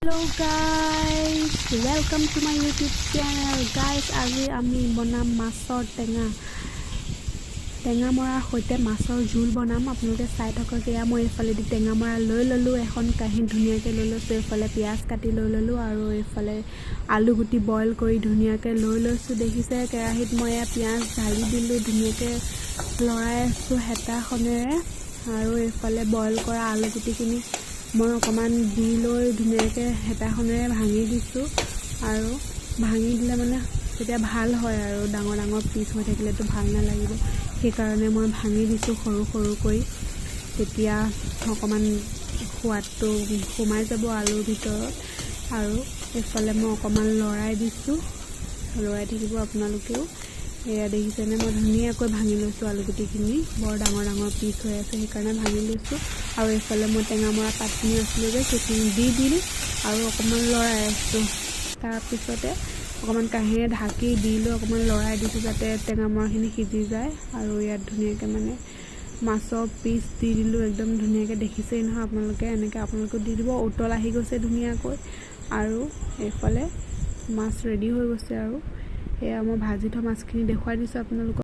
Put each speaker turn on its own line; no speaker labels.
Hello guys, welcome to my YouTube channel. Guys, আজি আমি বনাম মাছৰ টেঙা মৰাৰ সৈতে মাছৰ জোল বনাম। আপোনালোকে চাই থাকক। এয়া মই এইফালেদি টেঙা মৰা লৈ ল'লোঁ, এখন কাঁহীত ধুনীয়াকৈ লৈ লৈছোঁ। এইফালে পিঁয়াজ কাটি লৈ ল'লোঁ আৰু এইফালে আলু গুটি বইল কৰি ধুনীয়াকৈ লৈ লৈছোঁ। দেখিছে কেৰাহীত মই এয়া পিঁয়াজ ঢালি দিলোঁ, ধুনীয়াকৈ লৰাই আছোঁ হেতাখনেৰে আৰু এইফালে বইল কৰা আলু গুটিখিনি মই অকণমান দি লৈ ধুনীয়াকৈ হেতাখনেৰে ভাঙি দিছোঁ আৰু ভাঙি দিলে মানে তেতিয়া ভাল হয় আৰু ডাঙৰ ডাঙৰ পিচ হৈ থাকিলেতো ভাল নালাগিব, সেইকাৰণে মই ভাঙি দিছোঁ সৰু সৰুকৈ। তেতিয়া অকণমান সোৱাদটো সোমাই যাব আলুৰ ভিতৰত। আৰু এইফালে মই অকণমান লৰাই দিছোঁ, লৰাই থাকিব আপোনালোকেও। এয়া দেখিছেনে, মই ধুনীয়াকৈ ভাঙি লৈছোঁ আলুগুটিখিনি। বৰ ডাঙৰ ডাঙৰ পিচ হৈ আছে, সেইকাৰণে ভাঙি লৈছোঁ। আৰু এইফালে মই টেঙা মৰা পাতখিনি আছিলোঁ যে সেইখিনি দি দিলোঁ আৰু অকণমান লৰাই আছোঁ। তাৰপিছতে অকণমান কাঁহীৰে ঢাকি দি লৈ অকণমান লৰাই দিছোঁ যাতে টেঙা মৰাখিনি সিজি যায়। আৰু ইয়াত ধুনীয়াকৈ মানে মাছৰ পিচ দি দিলোঁ, একদম ধুনীয়াকৈ দেখিছেই নহয় আপোনালোকে। এনেকৈ আপোনালোকেও দি দিব। উতল আহি গৈছে ধুনীয়াকৈ আৰু এইফালে মাছ ৰেডি হৈ গৈছে। আৰু এয়া মই ভাজি থোৱা মাছখিনি দেখুৱাই দিছোঁ আপোনালোকক।